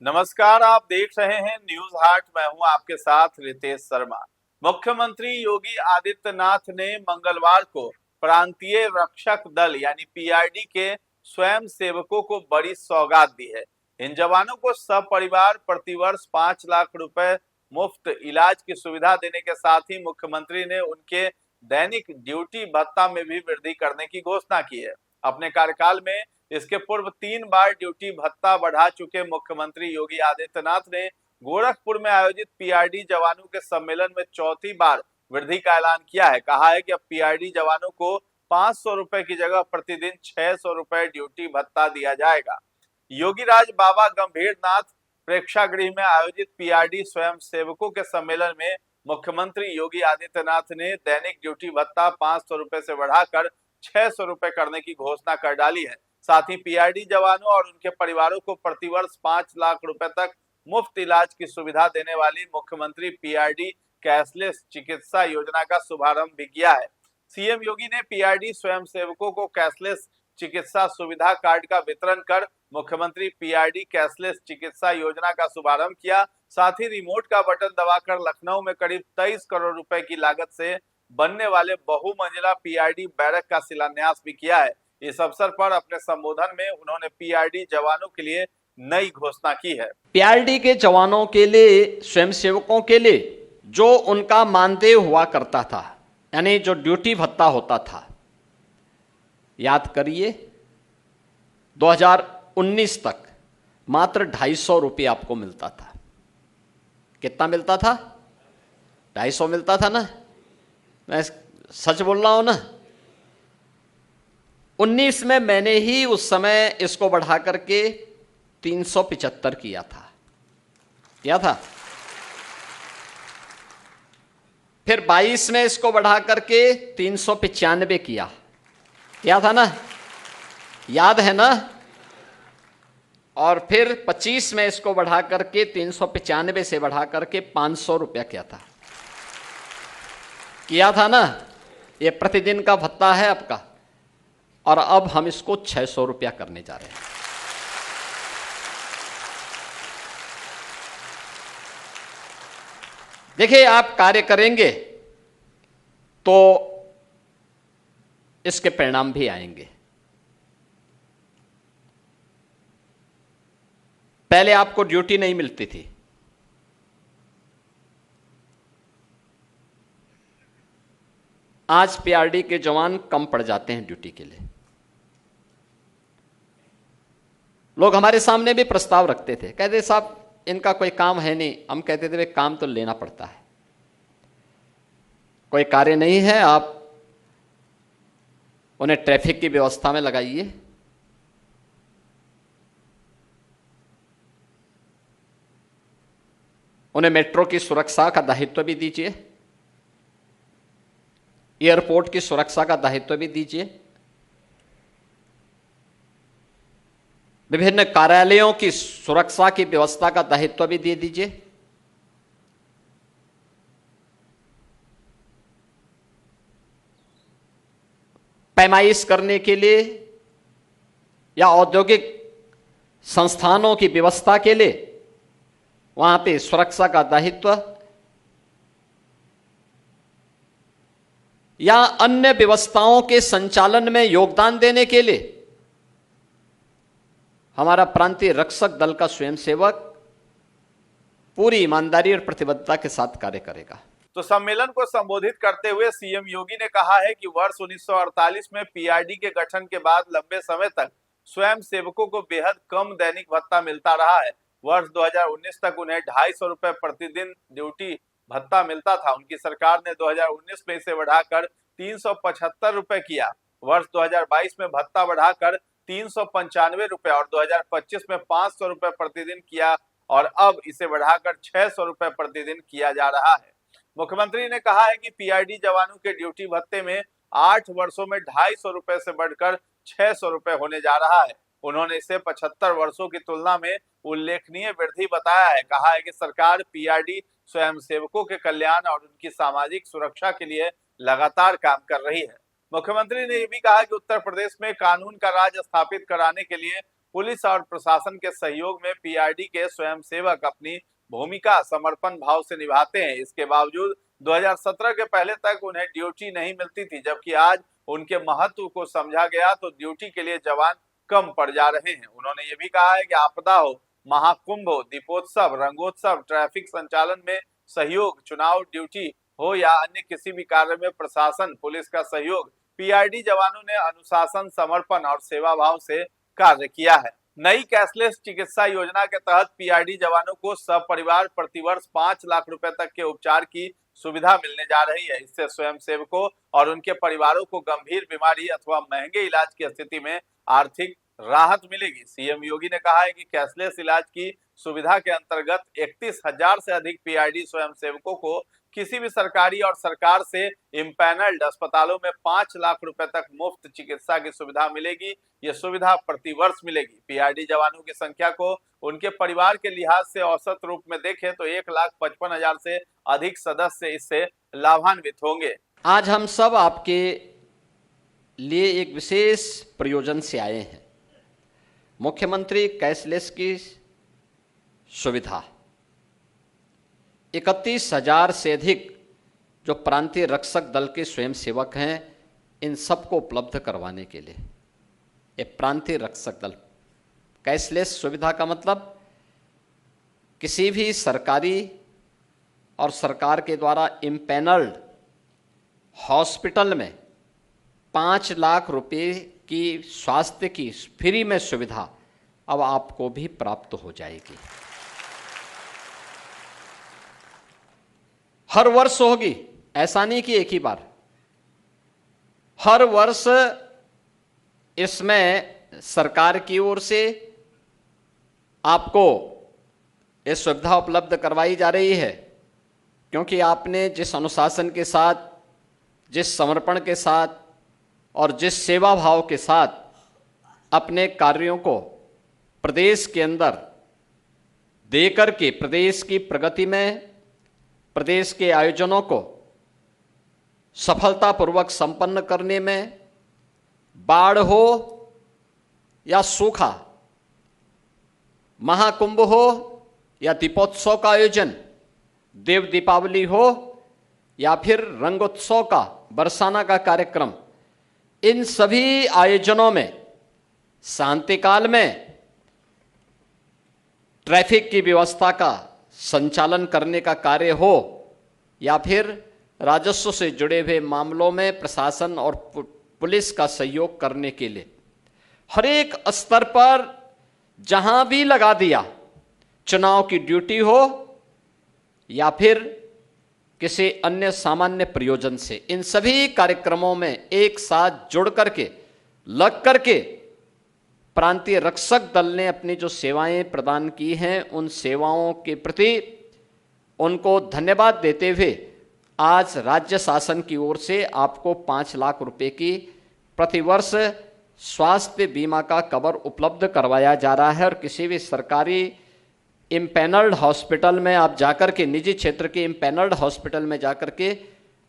नमस्कार, आप देख रहे हैं न्यूज हाट। मैं हूं आपके साथ रितेश शर्मा। मुख्यमंत्री योगी आदित्यनाथ ने मंगलवार को प्रांतीय रक्षक दल यानी पीआरडी के स्वयं सेवकों को बड़ी सौगात दी है। इन जवानों को सपरिवार प्रतिवर्ष 5 लाख रुपए मुफ्त इलाज की सुविधा देने के साथ ही मुख्यमंत्री ने उनके दैनिक ड्यूटी भत्ता में भी वृद्धि करने की घोषणा की है। अपने कार्यकाल में इसके पूर्व 3 बार ड्यूटी भत्ता बढ़ा चुके मुख्यमंत्री योगी आदित्यनाथ ने गोरखपुर में आयोजित पीआरडी जवानों के सम्मेलन में चौथी बार वृद्धि का ऐलान किया है। कहा है कि अब पीआरडी जवानों को 500 रुपए की जगह प्रतिदिन 600 रुपए ड्यूटी भत्ता दिया जाएगा। योगीराज बाबा गंभीरनाथ प्रेक्षागृह में आयोजित पीआरडी स्वयं सेवकों के सम्मेलन में मुख्यमंत्री योगी आदित्यनाथ ने दैनिक ड्यूटी भत्ता 500 रुपए से बढ़ाकर 600 रुपए करने की घोषणा कर डाली है। साथ ही पीआरडी जवानों और उनके परिवारों को प्रतिवर्ष 5 लाख रुपए तक मुफ्त इलाज की सुविधा देने वाली मुख्यमंत्री पीआरडी कैशलेस चिकित्सा योजना का शुभारंभ भी किया है। सीएम योगी ने पीआरडी स्वयंसेवकों को कैशलेस चिकित्सा सुविधा कार्ड का वितरण कर मुख्यमंत्री पीआरडी कैशलेस चिकित्सा योजना का शुभारंभ किया। साथ ही रिमोट का बटन दबाकर लखनऊ में करीब 23 करोड़ रुपए की लागत से बनने वाले बहुमंजिला पीआरडी बैरक का शिलान्यास भी किया है। इस अवसर पर अपने संबोधन में उन्होंने पीआरडी जवानों के लिए नई घोषणा की है। पीआरडी के जवानों के लिए, स्वयंसेवकों के लिए जो उनका मानदेय हुआ करता था, यानी जो ड्यूटी भत्ता होता था, याद करिए 2019 तक मात्र 250 रुपये आपको मिलता था। कितना मिलता था? 250 मिलता था ना? मैं सच बोल रहा हूं ना? 19 में मैंने ही उस समय इसको बढ़ा करके 375 किया था। फिर 22 में इसको बढ़ा करके 395 किया था ना? याद है ना? और फिर 25 में इसको बढ़ा करके 395 से बढ़ा करके 500 रुपया किया था ना? ये प्रतिदिन का भत्ता है आपका। और अब हम इसको 600 रुपया करने जा रहे हैं। देखिए, आप कार्य करेंगे तो इसके परिणाम भी आएंगे। पहले आपको ड्यूटी नहीं मिलती थी, आज पीआरडी के जवान कम पड़ जाते हैं ड्यूटी के लिए। लोग हमारे सामने भी प्रस्ताव रखते थे, कहते साहब इनका कोई काम है नहीं। हम कहते थे काम तो लेना पड़ता है, कोई कार्य नहीं है, आप उन्हें ट्रैफिक की व्यवस्था में लगाइए, उन्हें मेट्रो की सुरक्षा का दायित्व भी दीजिए, एयरपोर्ट की सुरक्षा का दायित्व भी दीजिए, विभिन्न कार्यालयों की सुरक्षा की व्यवस्था का दायित्व भी दे दीजिए। पैमाइश करने के लिए या औद्योगिक संस्थानों की व्यवस्था के लिए वहां पे सुरक्षा का दायित्व या अन्य व्यवस्थाओं के संचालन में योगदान देने के लिए हमारा प्रांतीय रक्षक दल का स्वयंसेवक पूरी ईमानदारी और प्रतिबद्धता के साथ कार्य करेगा। तो सम्मेलन को संबोधित करते हुए सीएम योगी ने कहा है कि वर्ष 1948 में पीआरडी के गठन के बाद लंबे समय तक स्वयं सेवकों को बेहद कम दैनिक भत्ता मिलता रहा है। वर्ष 2019 तक उन्हें 250 रुपए प्रतिदिन ड्यूटी भत्ता मिलता था। उनकी सरकार ने 2019 में इसे बढ़ाकर 375 रुपए किया। वर्ष 2022 में भत्ता बढ़ाकर 395 रुपए और 2025 में 500 रुपए प्रतिदिन किया और अब इसे बढ़ाकर 600 रुपए प्रतिदिन किया जा रहा है। मुख्यमंत्री ने कहा है कि पीआरडी जवानों के ड्यूटी भत्ते में 8 वर्षों में 250 रुपए से बढ़कर 600 रुपए होने जा रहा है। उन्होंने इसे 75 वर्षों की तुलना में उल्लेखनीय वृद्धि बताया है। कहा है कि सरकार पीआरडी स्वयंसेवकों के कल्याण और उनकी सामाजिक सुरक्षा के लिए लगातार काम कर रही है। मुख्यमंत्री ने यह भी कहा कि उत्तर प्रदेश में कानून का राज स्थापित कराने के लिए पुलिस और प्रशासन के सहयोग में पीआरडी के स्वयंसेवक अपनी भूमिका समर्पण भाव से निभाते हैं। इसके बावजूद 2017 के पहले तक उन्हें ड्यूटी नहीं मिलती थी, जबकि आज उनके महत्व को समझा गया तो ड्यूटी के लिए जवान कम पड़ जा रहे हैं। उन्होंने ये भी कहा है कि आपदा हो, महाकुंभ हो, दीपोत्सव, रंगोत्सव, ट्रैफिक संचालन में सहयोग, चुनाव ड्यूटी हो या अन्य किसी भी कार्य में प्रशासन, पुलिस का सहयोग, पीआरडी जवानों ने अनुशासन, समर्पण और सेवा भाव से कार्य किया है। नई कैशलेस चिकित्सा योजना के तहत पीआरडी जवानों को सपरिवार प्रतिवर्ष 5 लाख रुपए तक के उपचार की सुविधा मिलने जा रही है। इससे स्वयंसेवकों और उनके परिवारों को गंभीर बीमारी अथवा महंगे इलाज की स्थिति में आर्थिक राहत मिलेगी। सीएम योगी ने कहा है कि कैशलेस इलाज की सुविधा के अंतर्गत 31,000 से अधिक पीआरडी स्वयंसेवकों को किसी भी सरकारी और सरकार से इम्पैनल्ड अस्पतालों में 5 लाख रुपए तक मुफ्त चिकित्सा की सुविधा मिलेगी। यह सुविधा प्रतिवर्ष मिलेगी। पीआरडी जवानों की संख्या को उनके परिवार के लिहाज से औसत रूप में देखें तो 1,55,000 से अधिक सदस्य इससे लाभान्वित होंगे। आज हम सब आपके लिए एक विशेष प्रयोजन से आए हैं। मुख्यमंत्री कैशलेस की सुविधा 31,000 से अधिक जो प्रांतीय रक्षक दल के स्वयंसेवक हैं, इन सबको उपलब्ध करवाने के लिए ये प्रांतीय रक्षक दल कैशलेस सुविधा का मतलब किसी भी सरकारी और सरकार के द्वारा इम्पैनल्ड हॉस्पिटल में 5 लाख रुपए की स्वास्थ्य की फ्री में सुविधा अब आपको भी प्राप्त हो जाएगी। हर वर्ष होगी, ऐसा नहीं कि एक ही बार, हर वर्ष इसमें सरकार की ओर से आपको ये सुविधा उपलब्ध करवाई जा रही है, क्योंकि आपने जिस अनुशासन के साथ, जिस समर्पण के साथ और जिस सेवा भाव के साथ अपने कार्यों को प्रदेश के अंदर देकर के प्रदेश की प्रगति में, प्रदेश के आयोजनों को सफलतापूर्वक संपन्न करने में, बाढ़ हो या सूखा, महाकुंभ हो या दीपोत्सव का आयोजन, देव दीपावली हो या फिर रंगोत्सव का, बरसाना का कार्यक्रम, इन सभी आयोजनों में शांति काल में ट्रैफिक की व्यवस्था का संचालन करने का कार्य हो या फिर राजस्व से जुड़े हुए मामलों में प्रशासन और पुलिस का सहयोग करने के लिए हर एक स्तर पर जहां भी लगा दिया, चुनाव की ड्यूटी हो या फिर किसी अन्य सामान्य प्रयोजन से, इन सभी कार्यक्रमों में एक साथ जुड़ करके, लग करके प्रांतीय रक्षक दल ने अपनी जो सेवाएं प्रदान की हैं, उन सेवाओं के प्रति उनको धन्यवाद देते हुए आज राज्य शासन की ओर से आपको 5 लाख रुपए की प्रतिवर्ष स्वास्थ्य बीमा का कवर उपलब्ध करवाया जा रहा है। और किसी भी सरकारी इम्पैनल्ड हॉस्पिटल में आप जाकर के, निजी क्षेत्र के इम्पैनल्ड हॉस्पिटल में जाकर के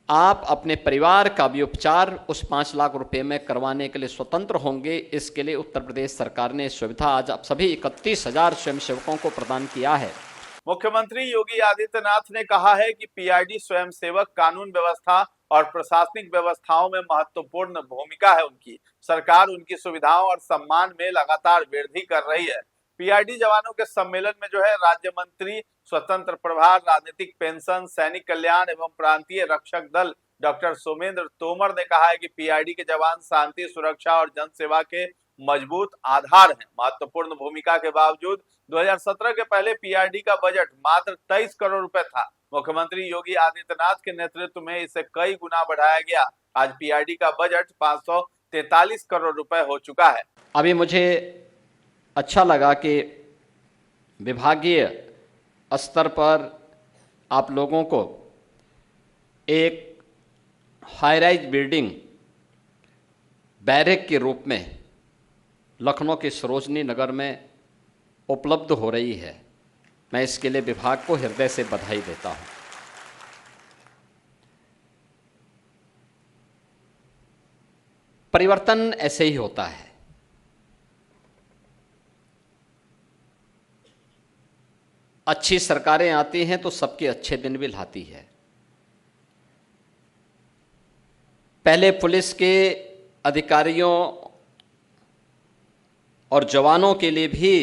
आप अपने परिवार का भी उपचार उस 5 लाख रुपए में करवाने के लिए स्वतंत्र होंगे। इसके लिए उत्तर प्रदेश सरकार ने सुविधा आज आप सभी 31,000 स्वयंसेवकों को प्रदान किया है। मुख्यमंत्री योगी आदित्यनाथ ने कहा है कि पीआरडी स्वयंसेवक कानून व्यवस्था और प्रशासनिक व्यवस्थाओं में महत्वपूर्ण भूमिका है उनकी। सरकार उनकी सुविधाओं और सम्मान में लगातार वृद्धि कर रही है। पीआरडी जवानों के सम्मेलन में जो है राज्य मंत्री, स्वतंत्र प्रभार, राजनीतिक पेंशन, सैनिक कल्याण एवं प्रांतीय रक्षक दल डॉक्टर सोमेंद्र तोमर ने कहा है कि पीआरडी के जवान शांति, सुरक्षा और जनसेवा के मजबूत आधार हैं। महत्वपूर्ण भूमिका के बावजूद 2017 के पहले पीआरडी का बजट मात्र 23 करोड़ रुपए था। मुख्यमंत्री योगी आदित्यनाथ के नेतृत्व में इसे कई गुना बढ़ाया गया। आज पीआरडी का बजट 543 करोड़ रुपए हो चुका है। अभी मुझे अच्छा लगा कि विभागीय स्तर पर आप लोगों को एक हाई राइज बिल्डिंग बैरक के रूप में लखनऊ के सरोजनी नगर में उपलब्ध हो रही है। मैं इसके लिए विभाग को हृदय से बधाई देता हूं। परिवर्तन ऐसे ही होता है। अच्छी सरकारें आती हैं तो सबके अच्छे दिन भी लाती है। पहले पुलिस के अधिकारियों और जवानों के लिए भी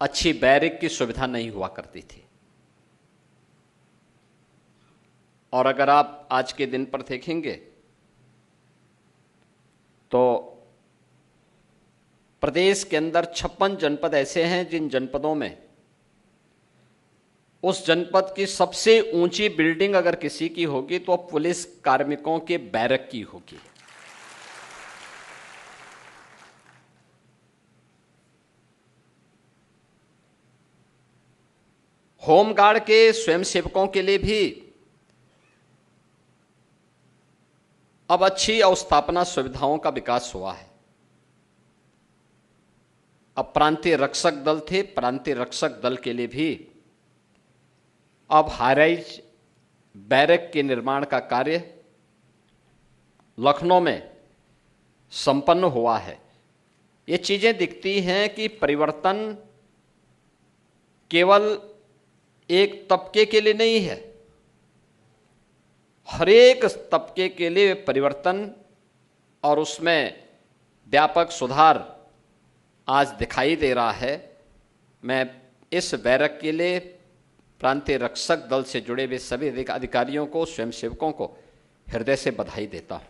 अच्छी बैरिक की सुविधा नहीं हुआ करती थी। और अगर आप आज के दिन पर देखेंगे तो प्रदेश के अंदर 56 जनपद ऐसे हैं जिन जनपदों में उस जनपद की सबसे ऊंची बिल्डिंग अगर किसी की होगी तो पुलिस कार्मिकों के बैरक की होगी। होमगार्ड के स्वयंसेवकों के लिए भी अब अच्छी अवस्थापना सुविधाओं का विकास हुआ है। अब प्रांतीय रक्षक दल थे, प्रांतीय रक्षक दल के लिए भी अब हाईराइज बैरक के निर्माण का कार्य लखनऊ में संपन्न हुआ है। ये चीजें दिखती हैं कि परिवर्तन केवल एक तबके के लिए नहीं है, हर एक तबके के लिए परिवर्तन और उसमें व्यापक सुधार आज दिखाई दे रहा है। मैं इस बैरक के लिए प्रांतीय रक्षक दल से जुड़े हुए सभी अधिकारियों को, स्वयंसेवकों को हृदय से बधाई देता हूं।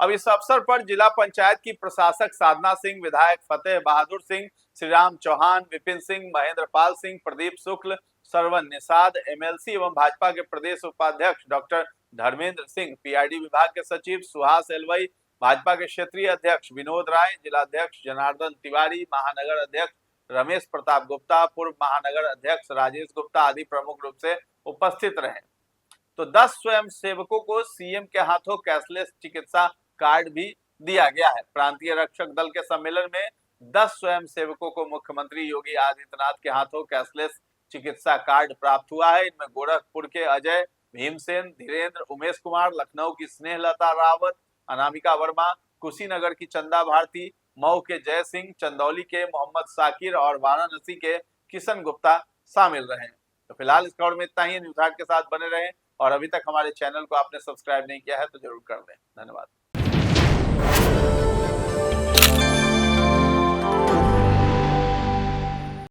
अब इस अवसर पर जिला पंचायत की प्रशासक साधना सिंह, विधायक फतेह बहादुर सिंह, श्रीराम चौहान, विपिन सिंह, महेंद्र पाल सिंह, प्रदीप शुक्ल, सरवन निषाद, एमएलसी एवं भाजपा के प्रदेश उपाध्यक्ष डॉक्टर धर्मेंद्र सिंह, पीआईडी विभाग के सचिव सुहास एलवई, भाजपा के क्षेत्रीय अध्यक्ष विनोद राय, जिलाध्यक्ष जनार्दन तिवारी, महानगर अध्यक्ष रमेश प्रताप गुप्ता, पूर्व महानगर अध्यक्ष राजेश गुप्ता आदि प्रमुख रूप से उपस्थित रहे। तो 10 स्वयं सेवकों को सीएम के हाथों कैशलेस चिकित्सा कार्ड भी दिया गया है। प्रांतीय रक्षक दल के सम्मेलन में 10 स्वयं सेवकों को मुख्यमंत्री योगी आदित्यनाथ के हाथों कैशलेस चिकित्सा कार्ड प्राप्त हुआ है। इनमें गोरखपुर के अजय, भीमसेन, धीरेन्द्र, उमेश कुमार, लखनऊ की स्नेहलता रावत, अनामिका वर्मा, कुशीनगर की चंदा भारती, मऊ के जय सिंह, चंदौली के मोहम्मद साकिर और वाराणसी के किशन गुप्ता शामिल रहे। तो फिलहाल इस खबर में इतना ही। न्यूज हाट के साथ बने रहें और अभी तक हमारे चैनल को आपने सब्सक्राइब नहीं किया है तो जरूर कर दें। धन्यवाद।